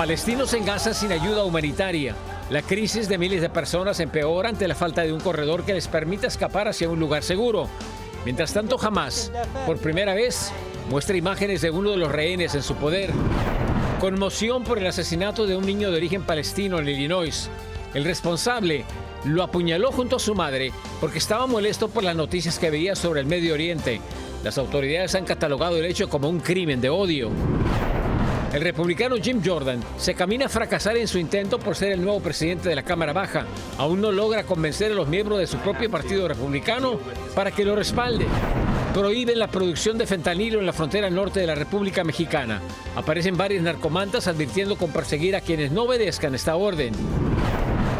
Palestinos en Gaza sin ayuda humanitaria. La crisis de miles de personas empeora ante la falta de un corredor que les permita escapar hacia un lugar seguro. Mientras tanto, Hamás, por primera vez, muestra imágenes de uno de los rehenes en su poder. Conmoción por el asesinato de un niño de origen palestino en Illinois. El responsable lo apuñaló junto a su madre porque estaba molesto por las noticias que veía sobre el Medio Oriente. Las autoridades han catalogado el hecho como un crimen de odio. El republicano Jim Jordan se camina a fracasar en su intento por ser el nuevo presidente de la Cámara Baja. Aún no logra convencer a los miembros de su propio partido republicano para que lo respalde. Prohíben la producción de fentanilo en la frontera norte de la República Mexicana. Aparecen varios narcomantas advirtiendo con perseguir a quienes no obedezcan esta orden.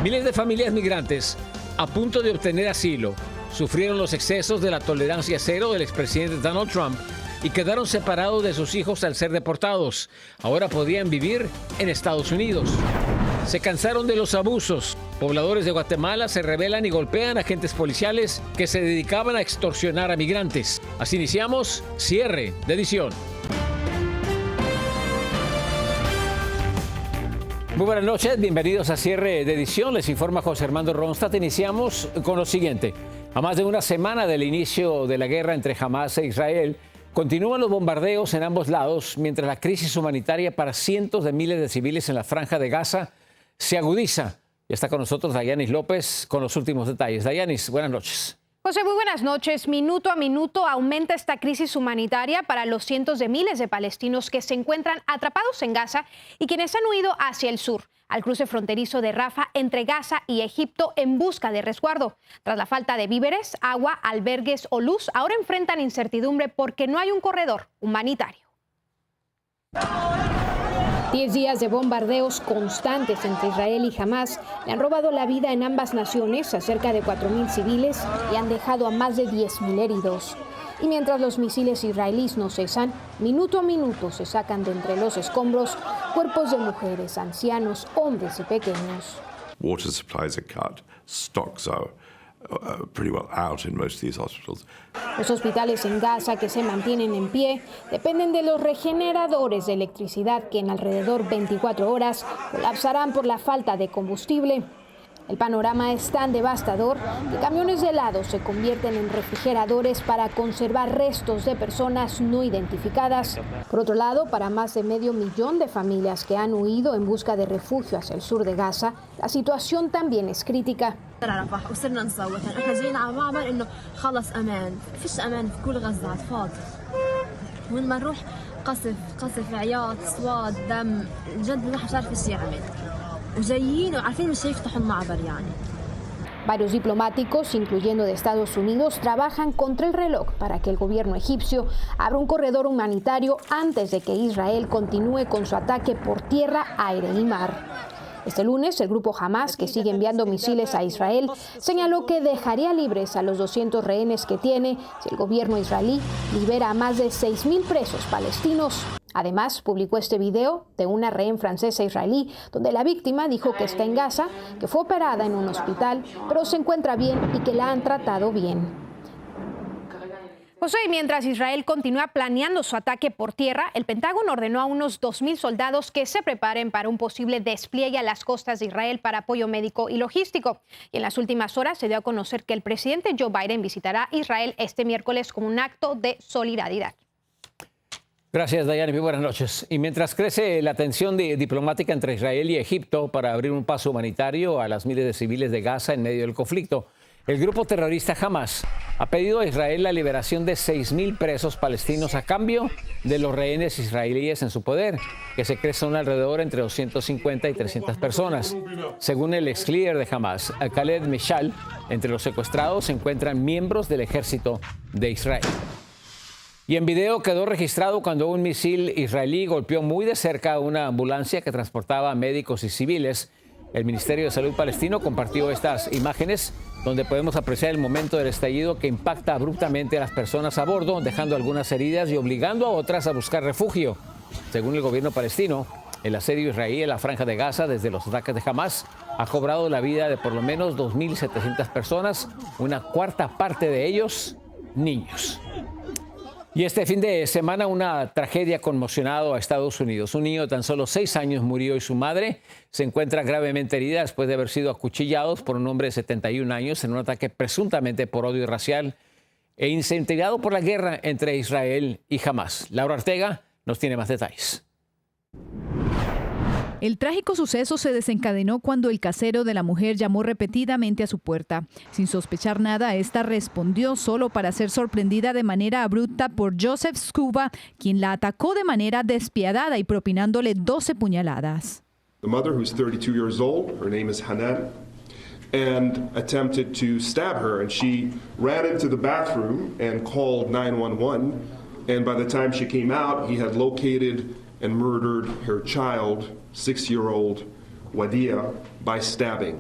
Miles de familias migrantes a punto de obtener asilo sufrieron los excesos de la tolerancia cero del expresidente Donald Trump y quedaron separados de sus hijos al ser deportados. Ahora podían vivir en Estados Unidos. Se cansaron de los abusos. Pobladores de Guatemala se rebelan y golpean a agentes policiales que se dedicaban a extorsionar a migrantes. Así iniciamos Cierre de Edición. Muy buenas noches, bienvenidos a Cierre de Edición. Les informa José Armando Ronstadt. Iniciamos con lo siguiente. A más de una semana del inicio de la guerra entre Hamás e Israel, continúan los bombardeos en ambos lados, mientras la crisis humanitaria para cientos de miles de civiles en la Franja de Gaza se agudiza. Y está con nosotros Dayanis López con los últimos detalles. Dayanis, buenas noches. José, muy buenas noches. Minuto a minuto aumenta esta crisis humanitaria para los cientos de miles de palestinos que se encuentran atrapados en Gaza y quienes han huido hacia el sur, al cruce fronterizo de Rafah entre Gaza y Egipto en busca de resguardo. Tras la falta de víveres, agua, albergues o luz, ahora enfrentan incertidumbre porque no hay un corredor humanitario. 10 días de bombardeos constantes entre Israel y Hamás le han robado la vida en ambas naciones a cerca de 4.000 civiles y han dejado a más de 10.000 heridos. Y mientras los misiles israelíes no cesan, minuto a minuto se sacan de entre los escombros cuerpos de mujeres, ancianos, hombres y pequeños. Water supplies are cut, stocks are pretty well out in most of these hospitals. Los hospitales en Gaza que se mantienen en pie dependen de los regeneradores de electricidad que en alrededor 24 horas colapsarán por la falta de combustible. El panorama es tan devastador que camiones de helado se convierten en refrigeradores para conservar restos de personas no identificadas. Por otro lado, para más de 500,000 de familias que han huido en busca de refugio hacia el sur de Gaza, la situación también es crítica. Varios diplomáticos, incluyendo de Estados Unidos, trabajan contra el reloj para que el gobierno egipcio abra un corredor humanitario antes de que Israel continúe con su ataque por tierra, aire y mar. Este lunes, el grupo Hamás, que sigue enviando misiles a Israel, señaló que dejaría libres a los 200 rehenes que tiene si el gobierno israelí libera a más de 6.000 presos palestinos. Además, publicó este video de una rehén francesa israelí, donde la víctima dijo que está en Gaza, que fue operada en un hospital, pero se encuentra bien y que la han tratado bien. José, mientras Israel continúa planeando su ataque por tierra, el Pentágono ordenó a unos 2.000 soldados que se preparen para un posible despliegue a las costas de Israel para apoyo médico y logístico. Y en las últimas horas se dio a conocer que el presidente Joe Biden visitará Israel este miércoles como un acto de solidaridad. Gracias, Dayani. Muy buenas noches. Y mientras crece la tensión diplomática entre Israel y Egipto para abrir un paso humanitario a las miles de civiles de Gaza en medio del conflicto, el grupo terrorista Hamás ha pedido a Israel la liberación de 6.000 presos palestinos a cambio de los rehenes israelíes en su poder, que se cree son alrededor entre 250 y 300 personas. Según el ex líder de Hamás, Khaled Meshal, entre los secuestrados se encuentran miembros del ejército de Israel. Y en video quedó registrado cuando un misil israelí golpeó muy de cerca a una ambulancia que transportaba a médicos y civiles. El Ministerio de Salud palestino compartió estas imágenes donde podemos apreciar el momento del estallido que impacta abruptamente a las personas a bordo, dejando algunas heridas y obligando a otras a buscar refugio. Según el gobierno palestino, el asedio israelí en la Franja de Gaza desde los ataques de Hamás ha cobrado la vida de por lo menos 2.700 personas, una cuarta parte de ellos niños. Y este fin de semana una tragedia conmocionado a Estados Unidos. Un niño de tan solo 6 años murió y su madre se encuentra gravemente herida después de haber sido acuchillados por un hombre de 71 años en un ataque presuntamente por odio racial e incentivado por la guerra entre Israel y Hamás. Laura Ortega nos tiene más detalles. El trágico suceso se desencadenó cuando el casero de la mujer llamó repetidamente a su puerta. Sin sospechar nada, esta respondió solo para ser sorprendida de manera abrupta por Joseph Scuba, quien la atacó de manera despiadada y propinándole 12 puñaladas. The mother, who's 32 years old, her name is Hanan, and attempted to stab her, and she ran into the bathroom and called 911, and by the time she came out, he had located and murdered her child, 6-year-old Wadia, by stabbing.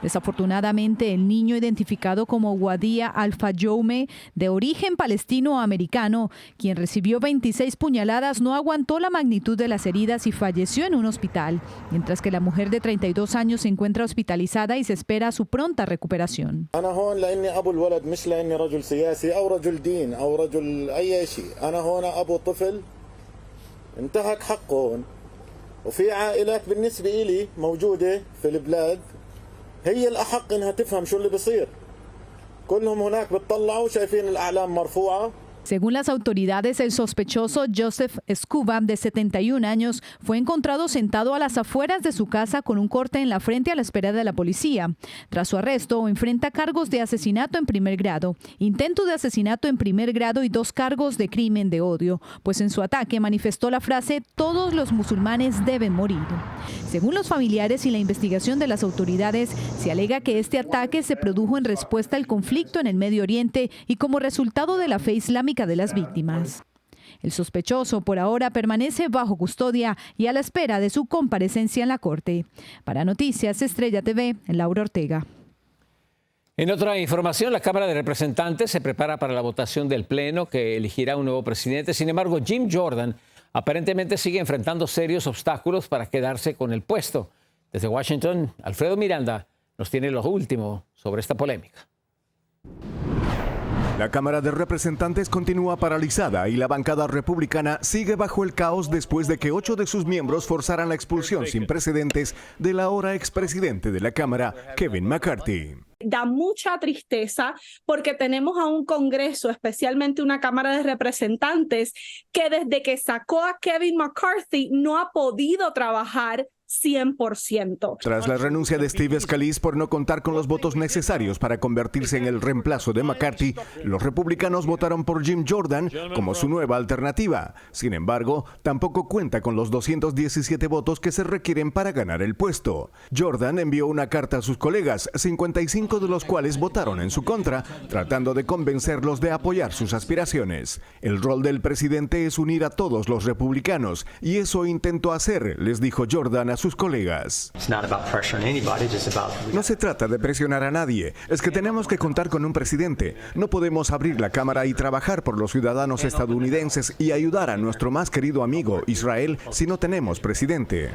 Desafortunadamente, el niño identificado como Wadia Al-Fayoume, de origen palestino-americano, quien recibió 26 puñaladas, no aguantó la magnitud de las heridas y falleció en un hospital, mientras que la mujer de 32 años se encuentra hospitalizada y se espera su pronta recuperación. وفي عائلات بالنسبة إلي موجودة في البلاد هي الأحق إنها تفهم شو اللي بصير كلهم هناك بتطلعوا شايفين الأعلام مرفوعة. Según las autoridades, el sospechoso Joseph Scuba, de 71 años, fue encontrado sentado a las afueras de su casa con un corte en la frente a la espera de la policía. Tras su arresto, enfrenta cargos de asesinato en primer grado, intento de asesinato en primer grado y 2 cargos de crimen de odio, pues en su ataque manifestó la frase «Todos los musulmanes deben morir». Según los familiares y la investigación de las autoridades, se alega que este ataque se produjo en respuesta al conflicto en el Medio Oriente y como resultado de la fe islámica de las víctimas. El sospechoso por ahora permanece bajo custodia y a la espera de su comparecencia en la corte. Para Noticias Estrella TV, Laura Ortega. En otra información, la Cámara de Representantes se prepara para la votación del Pleno que elegirá un nuevo presidente. Sin embargo, Jim Jordan aparentemente sigue enfrentando serios obstáculos para quedarse con el puesto. Desde Washington, Alfredo Miranda nos tiene lo último sobre esta polémica. La Cámara de Representantes continúa paralizada y la bancada republicana sigue bajo el caos después de que 8 de sus miembros forzaran la expulsión sin precedentes del ahora expresidente de la Cámara, Kevin McCarthy. Da mucha tristeza porque tenemos a un Congreso, especialmente una Cámara de Representantes, que desde que sacó a Kevin McCarthy no ha podido trabajar 100%. Tras la renuncia de Steve Scalise por no contar con los votos necesarios para convertirse en el reemplazo de McCarthy, los republicanos votaron por Jim Jordan como su nueva alternativa. Sin embargo, tampoco cuenta con los 217 votos que se requieren para ganar el puesto. Jordan envió una carta a sus colegas, 55 de los cuales votaron en su contra, tratando de convencerlos de apoyar sus aspiraciones. El rol del presidente es unir a todos los republicanos, y eso intentó hacer, les dijo Jordan a sus colegas. No se trata de presionar a nadie, es que tenemos que contar con un presidente. No podemos abrir la Cámara y trabajar por los ciudadanos estadounidenses y ayudar a nuestro más querido amigo Israel si no tenemos presidente.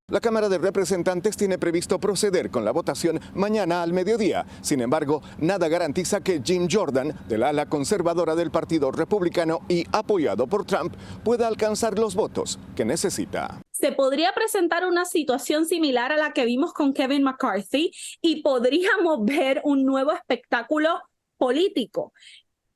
La Cámara de Representantes tiene previsto proceder con la votación mañana al mediodía. Sin embargo, nada garantiza que Jim Jordan, del ala conservadora del Partido Republicano y apoyado por Trump, pueda alcanzar los votos que necesita. Se podría presentar una situación similar a la que vimos con Kevin McCarthy y podríamos ver un nuevo espectáculo político.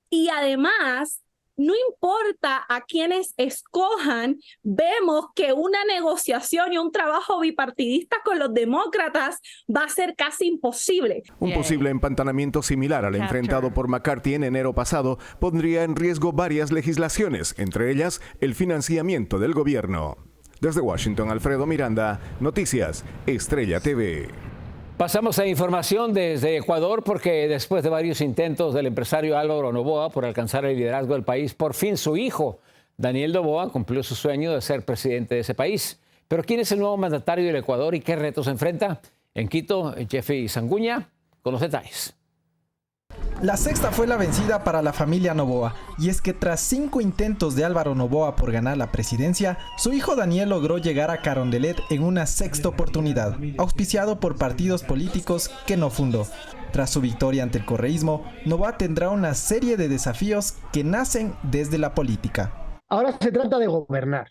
Y además, no importa a quienes escojan, vemos que una negociación y un trabajo bipartidista con los demócratas va a ser casi imposible. Un posible empantanamiento similar al enfrentado por McCarthy en enero pasado pondría en riesgo varias legislaciones, entre ellas el financiamiento del gobierno. Desde Washington, Alfredo Miranda, Noticias Estrella TV. Pasamos a información desde Ecuador porque después de varios intentos del empresario Álvaro Noboa por alcanzar el liderazgo del país, por fin su hijo, Daniel Noboa, cumplió su sueño de ser presidente de ese país. Pero ¿quién es el nuevo mandatario del Ecuador y qué retos enfrenta? En Quito, Jeffrey Sanguña con los detalles. La sexta fue la vencida para la familia Noboa, y es que tras 5 intentos de Álvaro Noboa por ganar la presidencia, su hijo Daniel logró llegar a Carondelet en una sexta oportunidad, auspiciado por partidos políticos que no fundó. Tras su victoria ante el correísmo, Noboa tendrá una serie de desafíos que nacen desde la política. Ahora se trata de gobernar,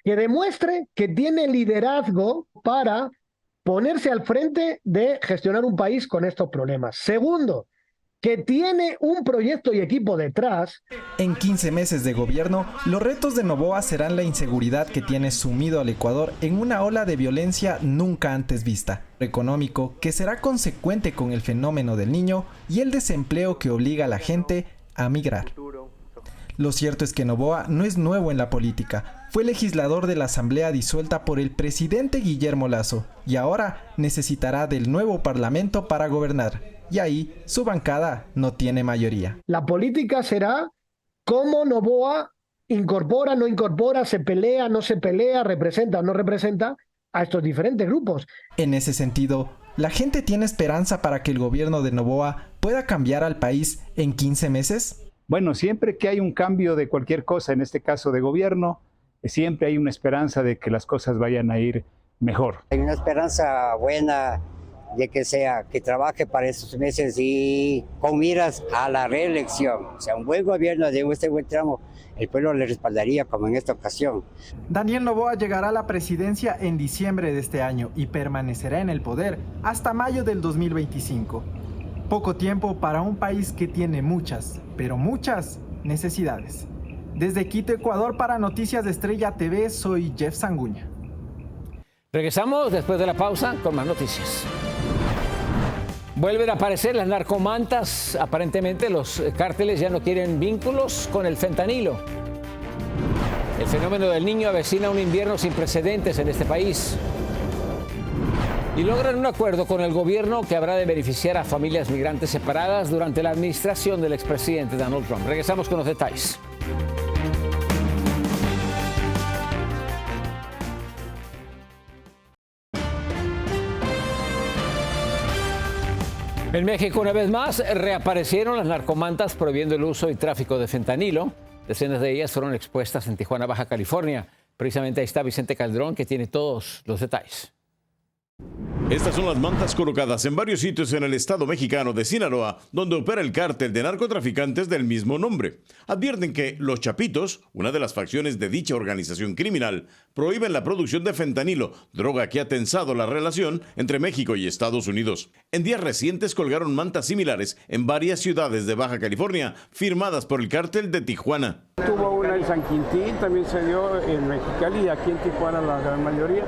que demuestre que tiene liderazgo para ponerse al frente de gestionar un país con estos problemas. Segundo, que tiene un proyecto y equipo detrás. En 15 meses de gobierno, los retos de Noboa serán la inseguridad que tiene sumido al Ecuador en una ola de violencia nunca antes vista, económico que será consecuente con el fenómeno del niño y el desempleo que obliga a la gente a migrar. Lo cierto es que Noboa no es nuevo en la política. Fue legislador de la asamblea disuelta por el presidente Guillermo Lasso y ahora necesitará del nuevo parlamento para gobernar. Y ahí su bancada no tiene mayoría. La política será cómo Noboa incorpora, no incorpora, se pelea, no se pelea, representa o no representa a estos diferentes grupos. En ese sentido, ¿la gente tiene esperanza para que el gobierno de Noboa pueda cambiar al país en 15 meses? Bueno, siempre que hay un cambio de cualquier cosa, en este caso de gobierno, siempre hay una esperanza de que las cosas vayan a ir mejor. Hay una esperanza buena de que trabaje para esos meses y con miras a la reelección. O sea, un buen gobierno de este buen tramo, el pueblo le respaldaría como en esta ocasión. Daniel Noboa llegará a la presidencia en diciembre de este año y permanecerá en el poder hasta mayo del 2025. Poco tiempo para un país que tiene muchas, pero muchas necesidades. Desde Quito, Ecuador, para Noticias de Estrella TV, soy Jeff Sanguña. Regresamos después de la pausa con más noticias. Vuelven a aparecer las narcomantas. Aparentemente los cárteles ya no quieren vínculos con el fentanilo. El fenómeno del niño avecina un invierno sin precedentes en este país. Y logran un acuerdo con el gobierno que habrá de beneficiar a familias migrantes separadas durante la administración del expresidente Donald Trump. Regresamos con los detalles. En México, una vez más, reaparecieron las narcomantas prohibiendo el uso y tráfico de fentanilo. Decenas de ellas fueron expuestas en Tijuana, Baja California. Precisamente ahí está Vicente Calderón, que tiene todos los detalles. Estas son las mantas colocadas en varios sitios en el estado mexicano de Sinaloa, donde opera el cártel de narcotraficantes del mismo nombre. Advierten que los Chapitos, una de las facciones de dicha organización criminal, prohíben la producción de fentanilo, droga que ha tensado la relación entre México y Estados Unidos. En días recientes colgaron mantas similares en varias ciudades de Baja California, firmadas por el cártel de Tijuana. Tuvo una en San Quintín, también se dio en Mexicali y aquí en Tijuana la gran mayoría,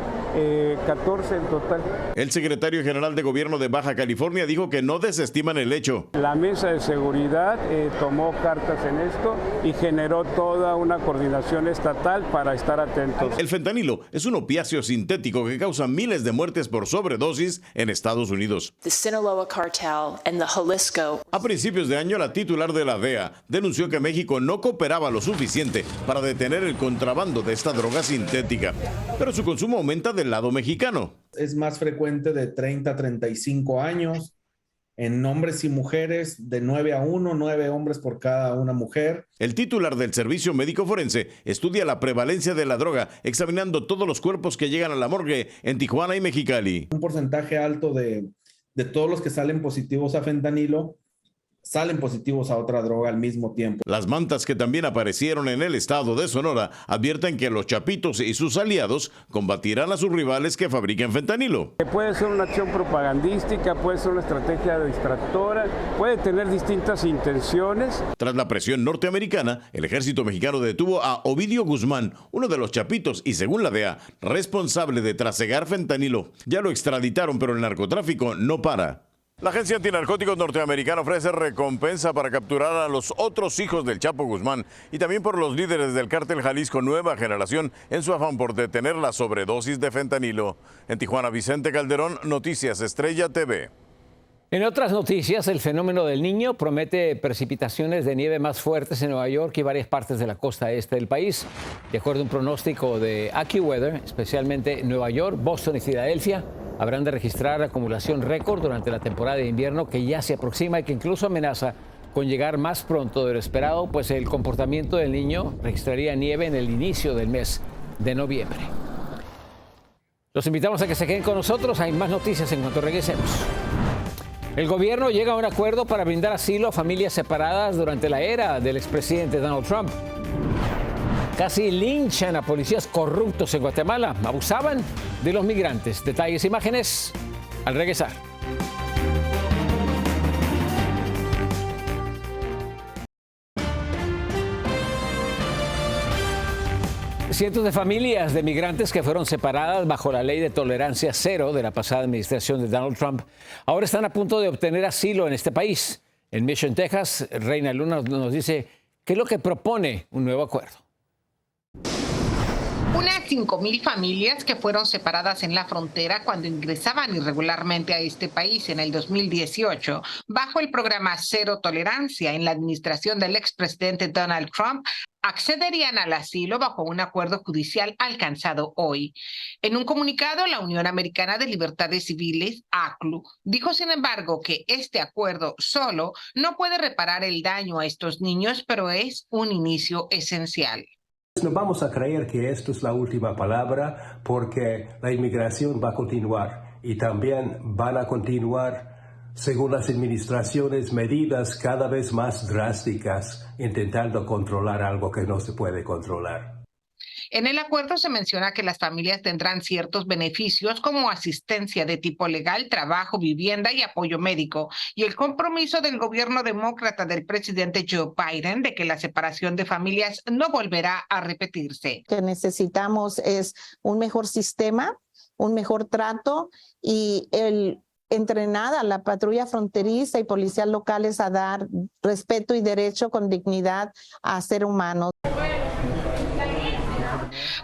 14 en total. El secretario general de gobierno de Baja California dijo que no desestiman el hecho. La mesa de seguridad tomó cartas en esto y generó toda una coordinación estatal para estar atentos. El fentanilo es un opiáceo sintético que causa miles de muertes por sobredosis en Estados Unidos. A principios de año, la titular de la DEA denunció que México no cooperaba lo suficiente para detener el contrabando de esta droga sintética, pero su consumo aumenta del lado mexicano. Es más frecuente de 30 a 35 años, en hombres y mujeres de 9 a 1, 9 hombres por cada una mujer. El titular del Servicio Médico Forense estudia la prevalencia de la droga, examinando todos los cuerpos que llegan a la morgue en Tijuana y Mexicali. Un porcentaje alto de todos los que salen positivos a fentanilo salen positivos a otra droga al mismo tiempo. Las mantas que también aparecieron en el estado de Sonora advierten que los Chapitos y sus aliados combatirán a sus rivales que fabriquen fentanilo. Puede ser una acción propagandística, puede ser una estrategia distractora, puede tener distintas intenciones. Tras la presión norteamericana, el ejército mexicano detuvo a Ovidio Guzmán, uno de los Chapitos y, según la DEA, responsable de trasegar fentanilo. Ya lo extraditaron, pero el narcotráfico no para. La agencia antinarcóticos norteamericana ofrece recompensa para capturar a los otros hijos del Chapo Guzmán y también por los líderes del cártel Jalisco Nueva Generación en su afán por detener la sobredosis de fentanilo. En Tijuana, Vicente Calderón, Noticias Estrella TV. En otras noticias, el fenómeno del niño promete precipitaciones de nieve más fuertes en Nueva York y varias partes de la costa este del país. De acuerdo a un pronóstico de AccuWeather, especialmente Nueva York, Boston y Filadelfia habrán de registrar acumulación récord durante la temporada de invierno que ya se aproxima y que incluso amenaza con llegar más pronto de lo esperado, pues el comportamiento del niño registraría nieve en el inicio del mes de noviembre. Los invitamos a que se queden con nosotros. Hay más noticias en cuanto regresemos. El gobierno llega a un acuerdo para brindar asilo a familias separadas durante la era del expresidente Donald Trump. Casi linchan a policías corruptos en Guatemala. Abusaban de los migrantes. Detalles e imágenes al regresar. Cientos de familias de migrantes que fueron separadas bajo la ley de tolerancia cero de la pasada administración de Donald Trump ahora están a punto de obtener asilo en este país. En Mission, Texas, Reina Luna nos dice qué es lo que propone un nuevo acuerdo. Unas 5,000 familias que fueron separadas en la frontera cuando ingresaban irregularmente a este país en el 2018 bajo el programa Cero Tolerancia en la administración del expresidente Donald Trump accederían al asilo bajo un acuerdo judicial alcanzado hoy. En un comunicado, la Unión Americana de Libertades Civiles, ACLU, dijo sin embargo que este acuerdo solo no puede reparar el daño a estos niños, pero es un inicio esencial. No vamos a creer que esto es la última palabra porque la inmigración va a continuar y también van a continuar, según las administraciones, medidas cada vez más drásticas intentando controlar algo que no se puede controlar. En el acuerdo se menciona que las familias tendrán ciertos beneficios como asistencia de tipo legal, trabajo, vivienda y apoyo médico, y el compromiso del gobierno demócrata del presidente Joe Biden de que la separación de familias no volverá a repetirse. Lo que necesitamos es un mejor sistema, un mejor trato y entrenar a la patrulla fronteriza y policías locales a dar respeto y derecho con dignidad a ser humanos.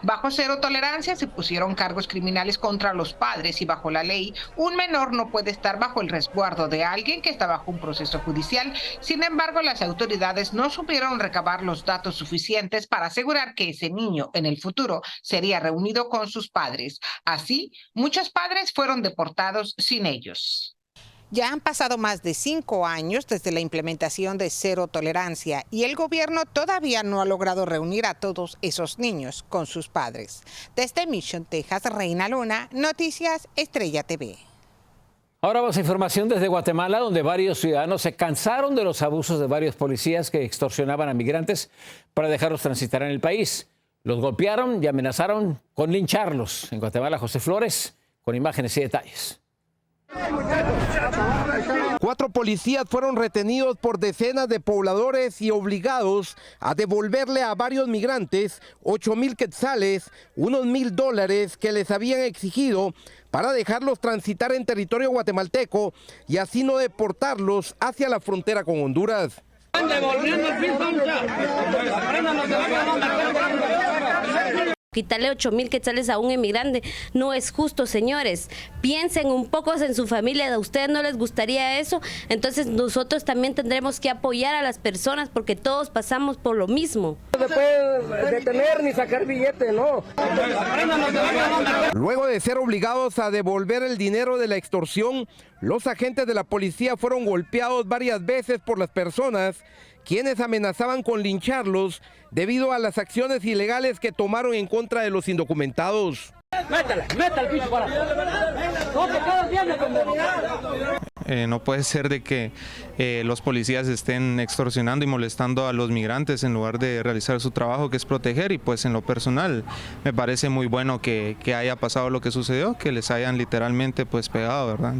Bajo cero tolerancia se pusieron cargos criminales contra los padres y bajo la ley, un menor no puede estar bajo el resguardo de alguien que está bajo un proceso judicial. Sin embargo, las autoridades no supieron recabar los datos suficientes para asegurar que ese niño en el futuro sería reunido con sus padres. Así, muchos padres fueron deportados sin ellos. Ya han pasado más de 5 años desde la implementación de cero tolerancia y el gobierno todavía no ha logrado reunir a todos esos niños con sus padres. Desde Mission, Texas, Reina Luna, Noticias Estrella TV. Ahora vamos a información desde Guatemala, donde varios ciudadanos se cansaron de los abusos de varios policías que extorsionaban a migrantes para dejarlos transitar en el país. Los golpearon y amenazaron con lincharlos. En Guatemala, José Flores, con imágenes y detalles. 4 policías fueron retenidos por decenas de pobladores y obligados a devolverle a varios migrantes 8,000 quetzales, unos $1,000 que les habían exigido para dejarlos transitar en territorio guatemalteco y así no deportarlos hacia la frontera con Honduras. Quitarle 8,000 quetzales a un emigrante no es justo, señores. Piensen un poco en su familia, ¿a ustedes no les gustaría eso? Entonces nosotros también tendremos que apoyar a las personas porque todos pasamos por lo mismo. No se puede detener ni sacar billete, no. Luego de ser obligados a devolver el dinero de la extorsión, los agentes de la policía fueron golpeados varias veces por las personas quienes amenazaban con lincharlos debido a las acciones ilegales que tomaron en contra de los indocumentados. No puede ser de que los policías estén extorsionando y molestando a los migrantes en lugar de realizar su trabajo, que es proteger, y pues en lo personal me parece muy bueno que haya pasado lo que sucedió, que les hayan literalmente pues pegado, ¿verdad?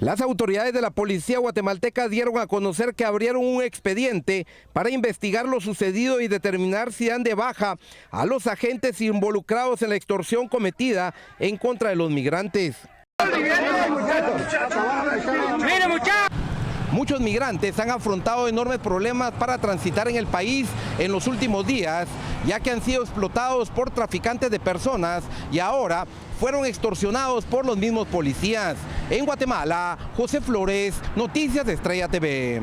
Las autoridades de la policía guatemalteca dieron a conocer que abrieron un expediente para investigar lo sucedido y determinar si dan de baja a los agentes involucrados en la extorsión cometida en contra de los migrantes. Muchos migrantes han afrontado enormes problemas para transitar en el país en los últimos días, ya que han sido explotados por traficantes de personas y ahora fueron extorsionados por los mismos policías. En Guatemala, José Flores, Noticias de Estrella TV.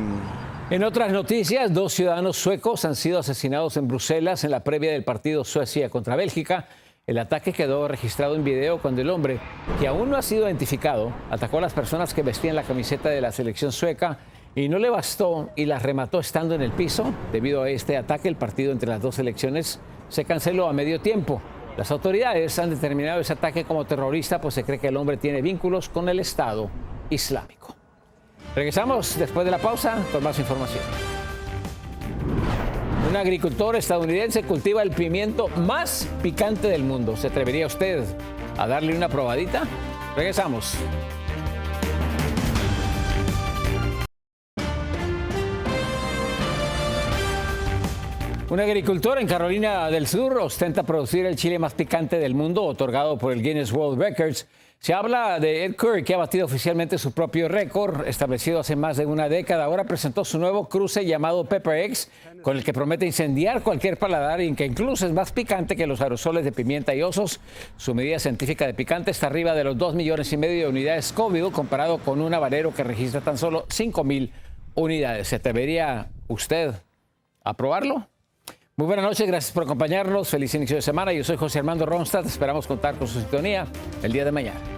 En otras noticias, 2 ciudadanos suecos han sido asesinados en Bruselas en la previa del partido Suecia contra Bélgica. El ataque quedó registrado en video cuando el hombre, que aún no ha sido identificado, atacó a las personas que vestían la camiseta de la selección sueca y no le bastó y las remató estando en el piso. Debido a este ataque, el partido entre las dos selecciones se canceló a medio tiempo. Las autoridades han determinado ese ataque como terrorista, pues se cree que el hombre tiene vínculos con el Estado Islámico. Regresamos después de la pausa con más información. Un agricultor estadounidense cultiva el pimiento más picante del mundo. ¿Se atrevería usted a darle una probadita? Regresamos. Un agricultor en Carolina del Sur ostenta producir el chile más picante del mundo, otorgado por el Guinness World Records. Se habla de Ed Curry, que ha batido oficialmente su propio récord, establecido hace más de una década. Ahora presentó su nuevo cruce llamado Pepper X, con el que promete incendiar cualquier paladar y que incluso es más picante que los aerosoles de pimienta y osos. Su medida científica de picante está arriba de los 2,5 millones de unidades Scoville, comparado con un habanero que registra tan solo 5,000 unidades. ¿Se atrevería usted a probarlo? Muy buenas noches, gracias por acompañarnos. Feliz inicio de semana. Yo soy José Armando Ronstadt. Esperamos contar con su sintonía el día de mañana.